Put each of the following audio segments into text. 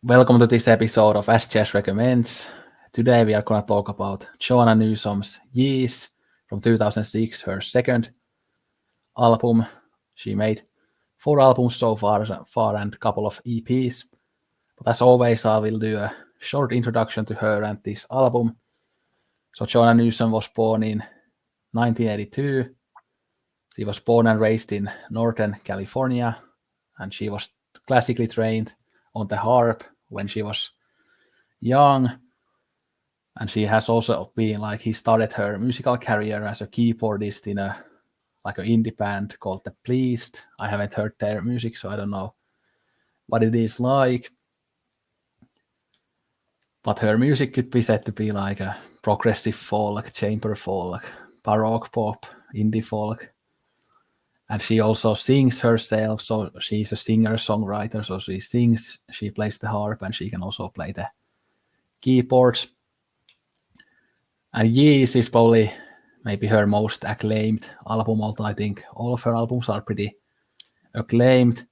Welcome to this episode of SGS Recommends. Today we are going to talk about Joanna Newsom's Years from 2006, her second album. She made 4 albums so far and a couple of EPs. But as always, I will do a short introduction to her and this album. So Joanna Newsom was born in 1982. She was born and raised in Northern California, and she was classically trained on the harp when she was young. And she has also been he started her musical career as a keyboardist in an indie band called The Pleased. I haven't heard their music, so I don't know what it is like. But her music could be said to be like a progressive folk, chamber folk, baroque pop, indie folk. And she also sings herself, so she's a singer-songwriter, so she sings, she plays the harp, and she can also play the keyboards. And Years is probably maybe her most acclaimed album, although I think all of her albums are pretty acclaimed.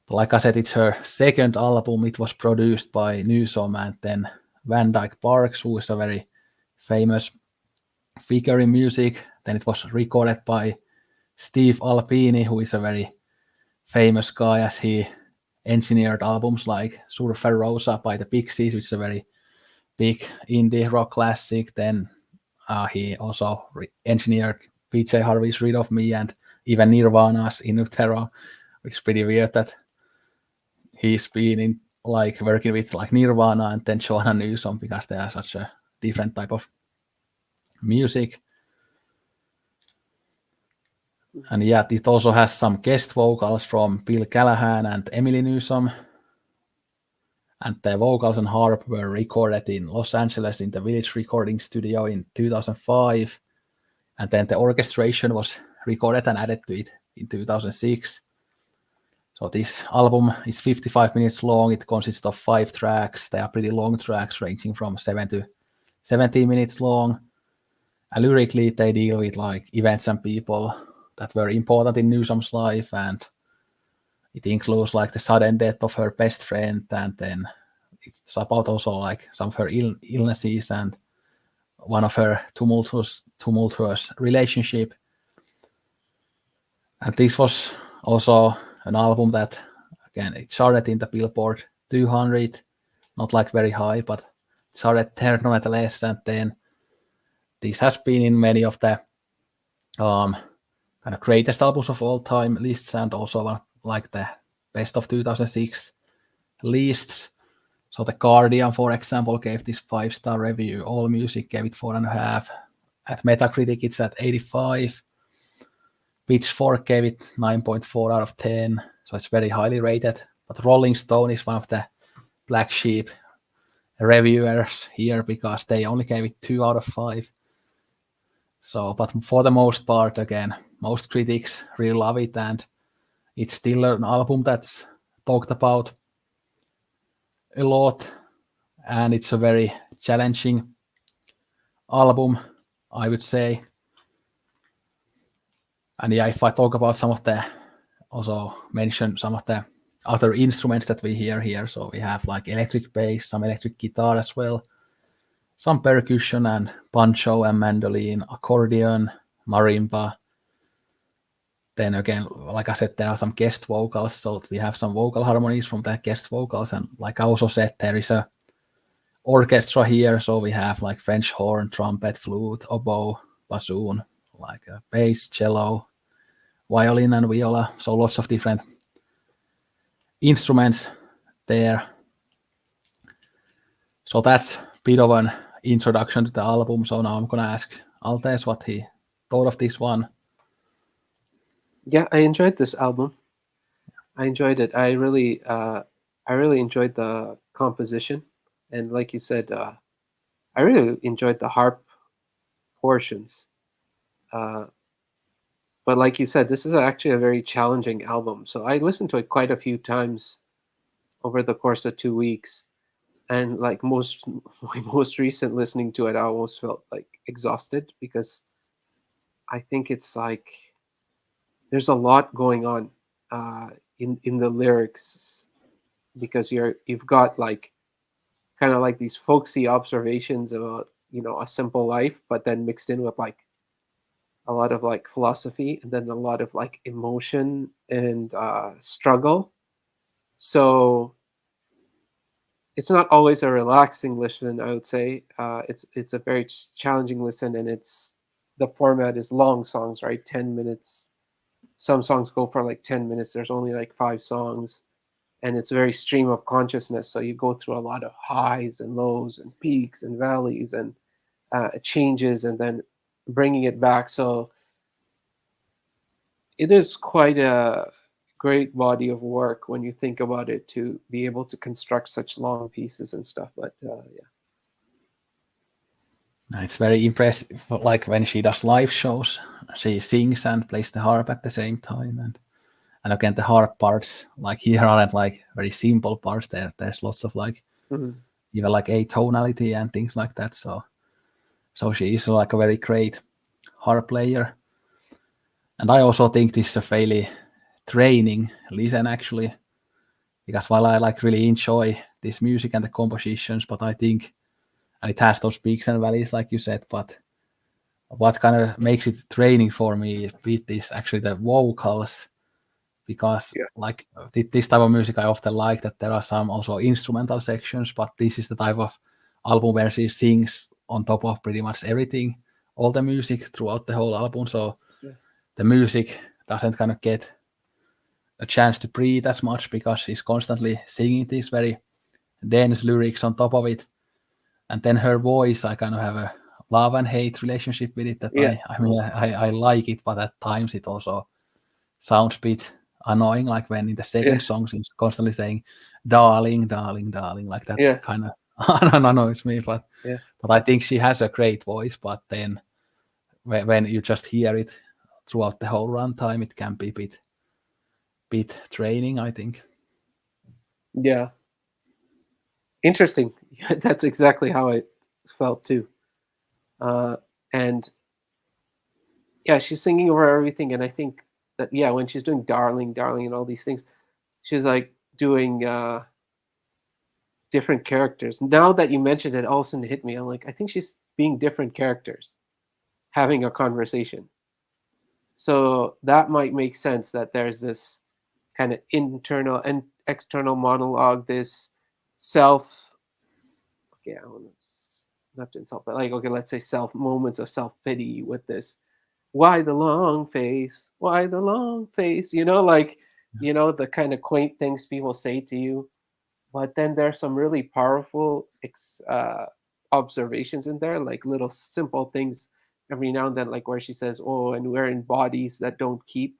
But like I said, it's her second album. It was produced by Newsom and then Van Dyke Parks, who is a very famous figure in music. Then it was recorded by Steve Albini, who is a very famous guy, as he engineered albums like Surfer Rosa by the Pixies, which is a very big indie rock classic. Then he also engineered PJ Harvey's Rid of Me and even Nirvana's In Utero, which is pretty weird that he's been in working with Nirvana and then Joanna Newsom, because they are such a different type of music. And yeah, it also has some guest vocals from Bill Callahan and Emily Newsom. And the vocals and harp were recorded in Los Angeles in the Village Recording Studio in 2005. And then the orchestration was recorded and added to it in 2006. So this album is 55 minutes long. It consists of 5 tracks. They are pretty long tracks, ranging from 7 to 17 minutes long. And lyrically, they deal with events and people that were important in Newsom's life, and it includes the sudden death of her best friend, and then it's about also some of her illnesses and one of her tumultuous relationship. And this was also an album that, again, it charted in the Billboard 200, not very high, but charted there nonetheless. And then this has been in many of the kind of greatest albums of all time lists, and also the best of 2006 lists. So The Guardian, for example, gave this 5-star review. All Music gave it 4.5. At Metacritic, it's at 85. Pitchfork gave it 9.4 out of 10. So it's very highly rated. But Rolling Stone is one of the black sheep reviewers here, because they only gave it 2 out of 5. So, but for the most part, again, most critics really love it, and it's still an album that's talked about a lot, and it's a very challenging album, I would say. And yeah, if I talk about also mention some of the other instruments that we hear here, so we have electric bass, some electric guitar as well, some percussion and banjo and mandolin, accordion, marimba. Then again, like I said, there are some guest vocals, so we have some vocal harmonies from the guest vocals. And like I also said, there is a orchestra here, so we have French horn, trumpet, flute, oboe, bassoon, a bass, cello, violin and viola, so lots of different instruments there. So that's a bit of an introduction to the album. So now I'm gonna ask Altes what he thought of this one. Yeah, I enjoyed this album. I enjoyed it. I really enjoyed the composition, and like you said, I really enjoyed the harp portions. But like you said, this is actually a very challenging album. So I listened to it quite a few times over the course of 2 weeks, and my most recent listening to it, I almost felt exhausted, because I think it's there's a lot going on in the lyrics, because you've got like kind of like these folksy observations about, a simple life, but then mixed in with like a lot of like philosophy, and then a lot of like emotion and struggle. So it's not always a relaxing listen, I would say. It's a very challenging listen, and the format is long songs, right? 10 minutes. Some songs go for like 10 minutes. There's only like 5 songs, and it's very stream of consciousness. So you go through a lot of highs and lows and peaks and valleys and changes, and then bringing it back. So it is quite a great body of work when you think about it, to be able to construct such long pieces and stuff. But yeah. It's very impressive. Like when she does live shows, she sings and plays the harp at the same time, and again the harp parts like here aren't like very simple parts. There's lots of like Mhm. even like atonality and things like that. So she is like a very great harp player. And I also think this is a fairly training listen actually, because while I like really enjoy this music and the compositions, but I think and it has those peaks and valleys like you said, but what kind of makes it training for me with is actually the vocals, because Yeah. like this type of music I often like that there are some also instrumental sections, but this is the type of album where she sings on top of pretty much everything, all the music throughout the whole album. So Yeah. the music doesn't kind of get a chance to breathe as much because she's constantly singing these very dense lyrics on top of it. And then her voice, I kind of have a love and hate relationship with it. That Yeah. I mean, I like it, but at times it also sounds a bit annoying. Like when in the Yeah. second song she's constantly saying "darling, darling, darling," like that Yeah. kind of annoys me. Yeah. But I think she has a great voice. But then when you just hear it throughout the whole runtime, it can be a bit draining, I think. Yeah. Interesting. That's exactly how I felt too. Uh, and yeah, she's singing over everything, and I think that, yeah, when she's doing "Darling, Darling" and all these things, she's like doing different characters. Now that you mentioned it, all of a sudden it hit me. I'm like, I think she's being different characters, having a conversation. So that might make sense, that there's this kind of internal and external monologue, this self. Okay, I want to not to insult, but like, okay, let's say self moments of self pity with this. Why the long face? Why the long face? Like, the kind of quaint things people say to you. But then there's some really powerful observations in there, like little simple things every now and then, like where she says, "Oh, and we're in bodies that don't keep."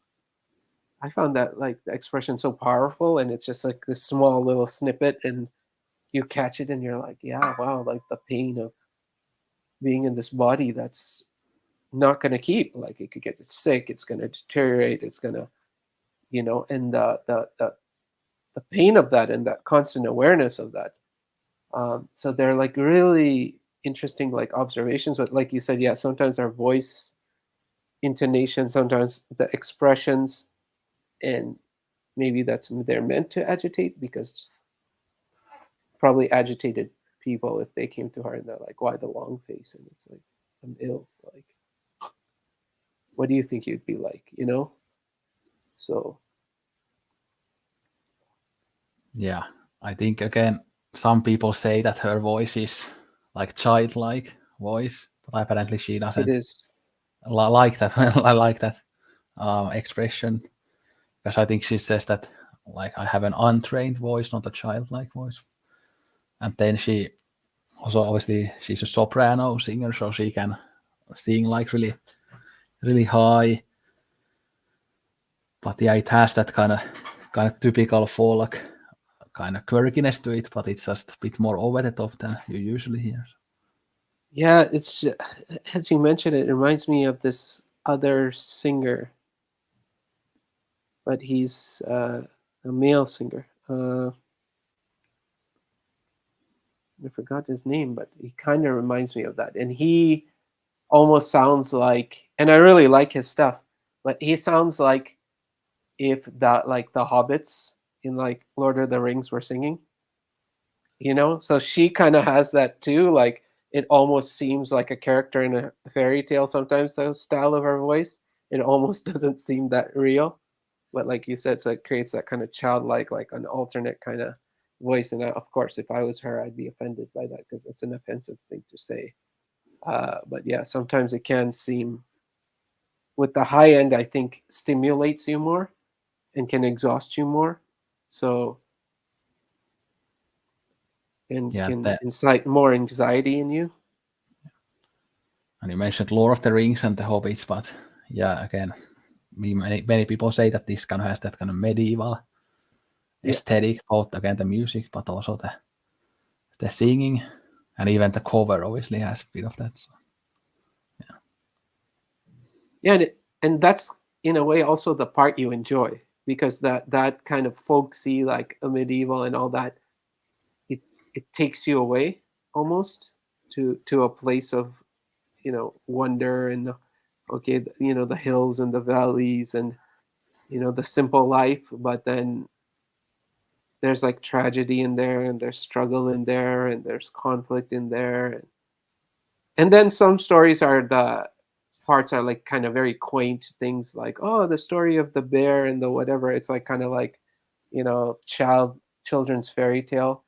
I found that like the expression so powerful, and it's just like this small little snippet, and you catch it, and you're like, "Yeah, wow!" Like the pain of being in this body that's not going to keep. Like it could get sick, it's going to deteriorate, it's going to, and the pain of that, and that constant awareness of that. So they're like really interesting like observations. But like you said, yeah, sometimes our voice intonation, sometimes the expressions, and maybe that's they're meant to agitate, because probably agitated people, if they came to her and they're like, "Why the long face?" And it's like, "I'm ill." Like, what do you think you'd be like? So Yeah, I think again, some people say that her voice is like childlike voice, but apparently she it doesn't is. like that. I like that expression because I think she says that like I have an untrained voice, not a childlike voice. And then she also obviously she's a soprano singer, so she can sing like really high. But yeah, it has that kind of typical folk kind of quirkiness to it, but it's just a bit more over the top than you usually hear. Yeah, it's as you mentioned, it reminds me of this other singer, but he's a male singer. I forgot his name, but he kind of reminds me of that. And he almost sounds like, and I really like his stuff, but he sounds like if that, like the Hobbits. in like Lord of the Rings were singing, you know? So she kind of has that too. Like it almost seems like a character in a fairy tale sometimes, the style of her voice. It almost doesn't seem that real. But like you said, so it creates that kind of childlike, like an alternate kind of voice. And of course, if I was her, I'd be offended by that because it's an offensive thing to say. But yeah, sometimes it can seem with the high end, I think stimulates you more and can exhaust you more. So and Yeah, can incite more anxiety in you. and you mentioned Lord of the Rings and the Hobbits, but yeah, again, many people say that this kind of has that kind of medieval Yeah. aesthetic, both again the music, but also the singing, and even the cover obviously has a bit of that. So, Yeah, and that's in a way also the part you enjoy because that kind of folksy like a medieval and all that it it takes you away almost to a place of wonder and okay the hills and the valleys and the simple life, but then there's like tragedy in there and there's struggle in there and there's conflict in there and then some stories are the parts are like kind of very quaint things like oh the story of the bear and the whatever. It's like kind of like children's fairy tale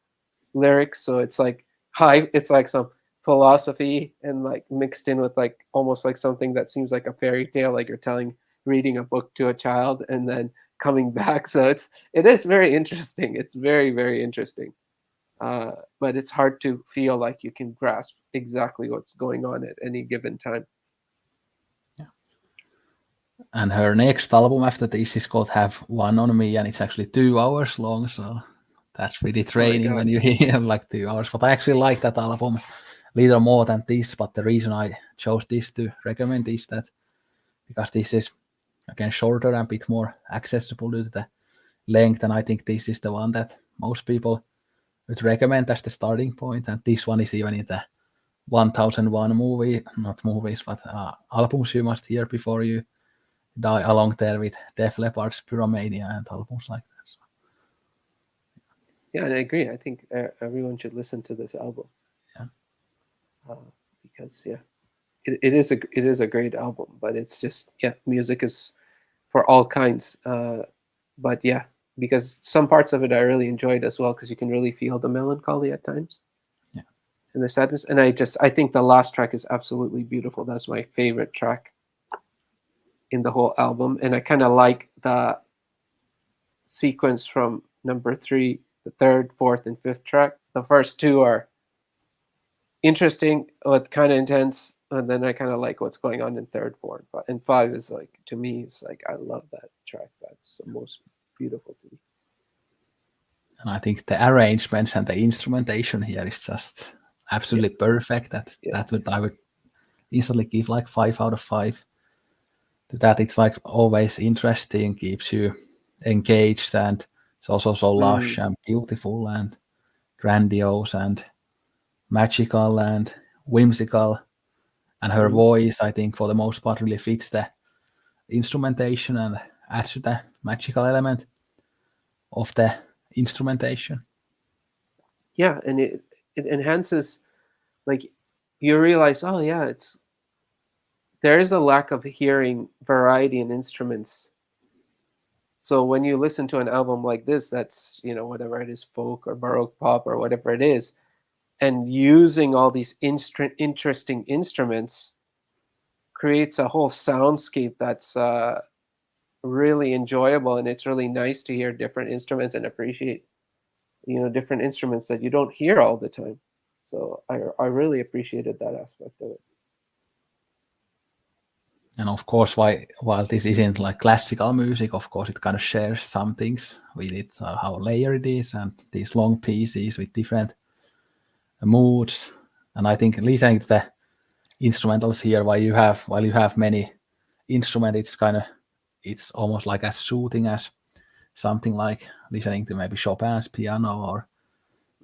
lyrics, so it's like high, it's like some philosophy and like mixed in with like almost like something that seems like a fairy tale, like you're telling reading a book to a child and then coming back. So it is very interesting. It's very very interesting, but it's hard to feel like you can grasp exactly what's going on at any given time. and her next album after this is called Have One on Me, and it's actually 2 hours long. So that's pretty Oh my training god. when you hear like 2 hours. But I actually like that album a little more than this. But the reason I chose this to recommend is that because this is again shorter and a bit more accessible due to the length, and I think this is the one that most people would recommend as the starting point. And this one is even in the 1001 not movies, but albums you must hear before you die, along there with Def Leppard's Pyromania and albums like that. So, Yeah, and I agree. I think everyone should listen to this album, yeah. because yeah, it is a great album. But it's just music is for all kinds. But yeah, because some parts of it I really enjoyed as well, because you can really feel the melancholy at times Yeah. and the sadness. And I think the last track is absolutely beautiful. That's my favorite track in the whole album, and I kind of like the sequence from number 3, the third, fourth, and fifth track. The first two are interesting but kind of intense, and then I kind of like what's going on in third, four, and five. And five is like, to me, it's like I love that track. That's the most beautiful to me. And I think the arrangements and the instrumentation here is just absolutely perfect. Yeah. I would instantly give like 5 out of 5 to that. It's like always interesting, keeps you engaged, and it's also so lush and beautiful and grandiose and magical and whimsical. And her voice, I think, for the most part, really fits the instrumentation and adds to the magical element of the instrumentation. Yeah, and it enhances, like, you realize, oh yeah, there is a lack of hearing variety in instruments. So when you listen to an album like this, that's whatever it is, folk or baroque pop or whatever it is, and using all these interesting instruments creates a whole soundscape that's really enjoyable, and it's really nice to hear different instruments and appreciate different instruments that you don't hear all the time. So I really appreciated that aspect of it. And of course, while this isn't like classical music, of course, it kind of shares some things with it, how layered it is, and these long pieces with different moods. And I think listening to the instrumentals here, while you have many instruments, it's almost like as soothing as something like listening to maybe Chopin's piano or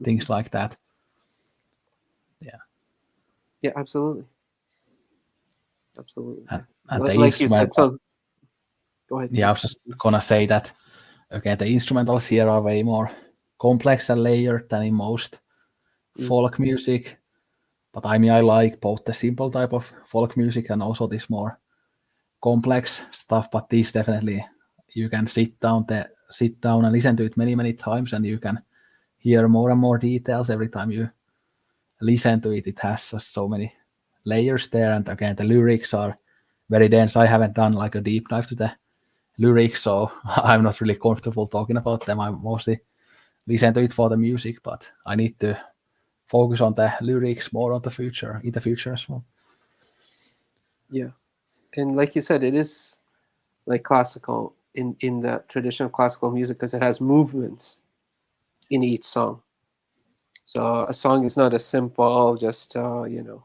things like that. Yeah. Yeah, absolutely. Absolutely. And Yeah. the Like you instrument, said, so go ahead, yeah, I please. was just gonna say that again, the instrumentals here are way more complex and layered than in most folk music. But I mean, I like both the simple type of folk music and also this more complex stuff. But this definitely, you can sit down and listen to it many times, and you can hear more and more details every time you listen to it. It has just so many layers there, and again, the lyrics are very dense. I haven't done like a deep dive to the lyrics, so I'm not really comfortable talking about them. I mostly listen to it for the music, but I need to focus on the lyrics more in the future as well. Yeah, and like you said, it is like classical in the traditional classical music because it has movements in each song. So a song is not a simple just the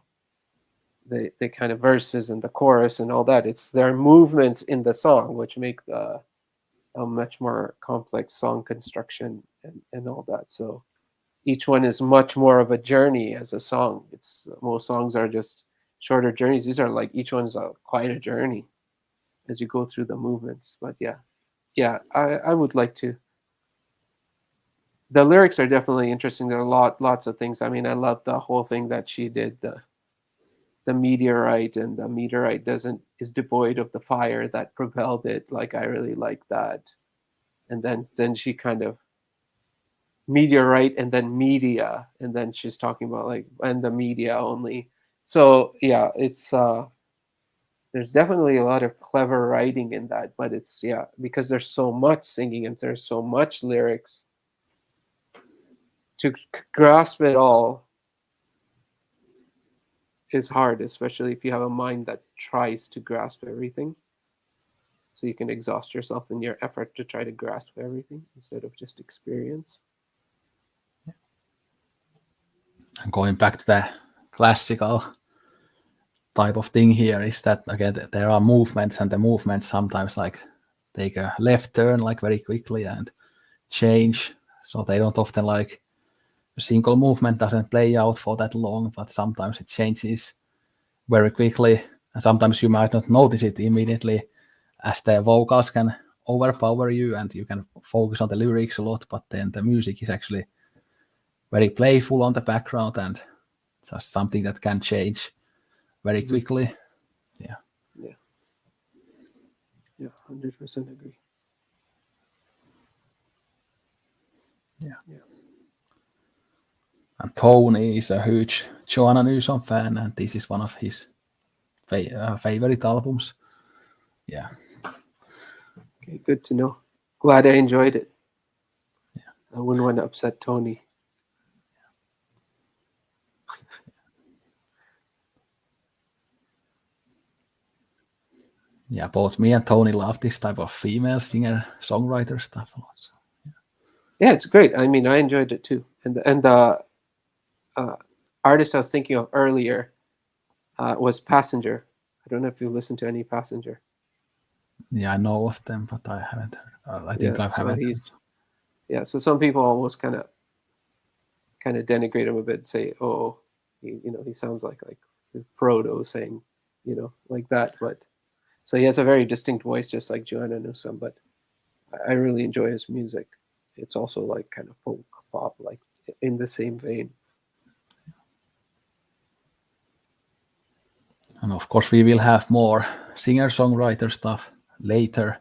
kind of verses and the chorus and all that. It's there are movements in the song which make a much more complex song construction and all that. So each one is much more of a journey as a song. It's most songs are just shorter journeys. These are like each one's quite a journey as you go through the movements. But yeah, I would like to. The lyrics are definitely interesting. There are lots of things. I mean, I love the whole thing that she did, the meteorite, and the meteorite doesn't is devoid of the fire that propelled it. Like I really like that. And then she kind of meteorite and then media, and then she's talking about like and the media only. So yeah, it's there's definitely a lot of clever writing in that, but it's because there's so much singing and there's so much lyrics to grasp it all is hard, especially if you have a mind that tries to grasp everything. So you can exhaust yourself in your effort to try to grasp everything instead of just experience. And going back to the classical type of thing here is that again there are movements, and the movements sometimes like take a left turn like very quickly and change. So they don't often like a single movement doesn't play out for that long, but sometimes it changes very quickly, and sometimes you might not notice it immediately as the vocals can overpower you and you can focus on the lyrics a lot, but then the music is actually very playful on the background and just something that can change very quickly. Yeah. Yeah, 100% agree. Yeah. And Tony is a huge Joanna Newsom fan, and this is one of his favorite albums. Yeah. Okay, good to know. Glad I enjoyed it. I wouldn't want to upset Tony. Yeah, both me and Tony love this type of female singer-songwriter stuff a lot. So. Yeah, it's great. I mean, I enjoyed it too. And the artist I was thinking of earlier was Passenger. I don't know if you listened to any Passenger. Yeah, I know of them, but I haven't heard. I think I haven't. So some people almost kind of denigrate him a bit and say, "Oh, he sounds like Frodo saying, like that." But so he has a very distinct voice, just like Joanna Newsom. But I really enjoy his music. It's also like kind of folk pop, like in the same vein. And of course, we will have more singer-songwriter stuff later.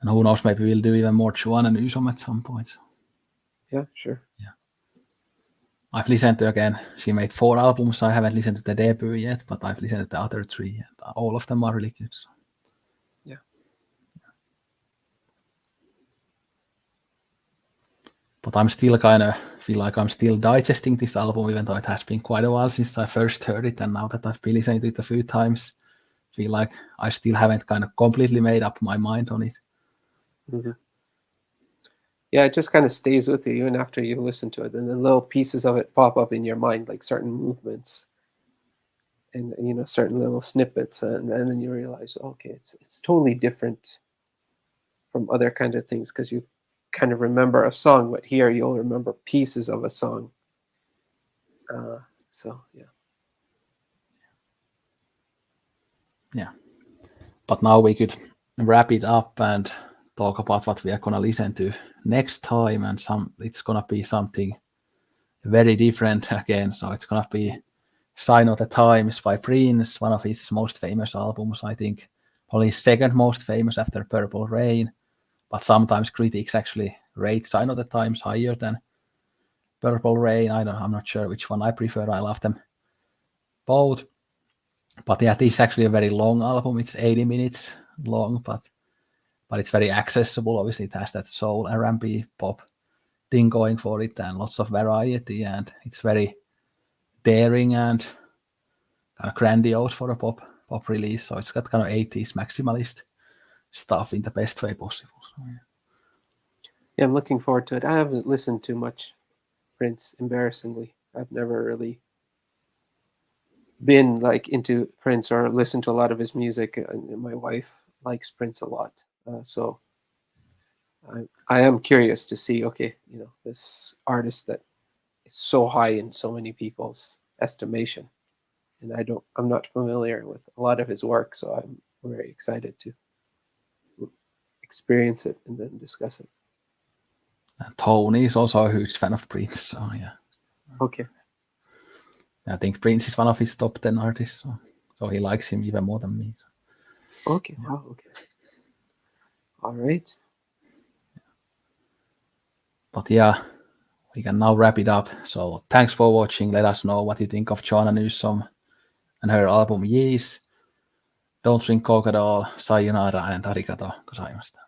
And who knows, maybe we'll do even more Joanna Newsom at some point. Yeah, sure. Yeah. I've listened to, again, she made 4 albums. I haven't listened to the debut yet, but I've listened to the other 3. And all of them are really good. So. Yeah. But I'm still kind of feel like I'm still digesting this album, even though it has been quite a while since I first heard it. And now that I've been listening to it a few times, I feel like I still haven't kind of completely made up my mind on it. Mm-hmm. Yeah, it just kind of stays with you even after you listen to it, and then little pieces of it pop up in your mind, like certain movements, and certain little snippets, and then you realize, okay, it's totally different from other kind of things because you kind of remember a song, but here you'll remember pieces of a song. So yeah. Yeah. But now we could wrap it up and talk about what we are gonna listen to next time, and it's gonna be something very different again. So it's gonna be Sign of the Times by Prince, one of his most famous albums, I think. Probably his second most famous after Purple Rain. But sometimes critics actually rate Sign of the Times higher than Purple Rain. I'm not sure which one I prefer. I love them both. But yeah, this is actually a very long album. It's 80 minutes long, but it's very accessible. Obviously, it has that soul, R&B, pop thing going for it, and lots of variety, and it's very daring and kind of grandiose for a pop release. So it's got kind of 80s maximalist stuff in the best way possible. So, Yeah, I'm looking forward to it. I haven't listened to much Prince, embarrassingly. I've never really been like into Prince or listened to a lot of his music. And my wife likes Prince a lot, so I am curious to see. Okay, this artist that is so high in so many people's estimation, and I'm not familiar with a lot of his work, so I'm very excited to experience it and then discuss it. and Tony is also a huge fan of Prince. So yeah. Okay. I think Prince is one of his top 10 artists, so he likes him even more than me. So. Okay. Wow. Okay. All right. But yeah, we can now wrap it up. So thanks for watching. Let us know what you think of Joanna Newsom and her album Yeez. Don't drink Coke at all. Sayonara and arigato gozaimashita.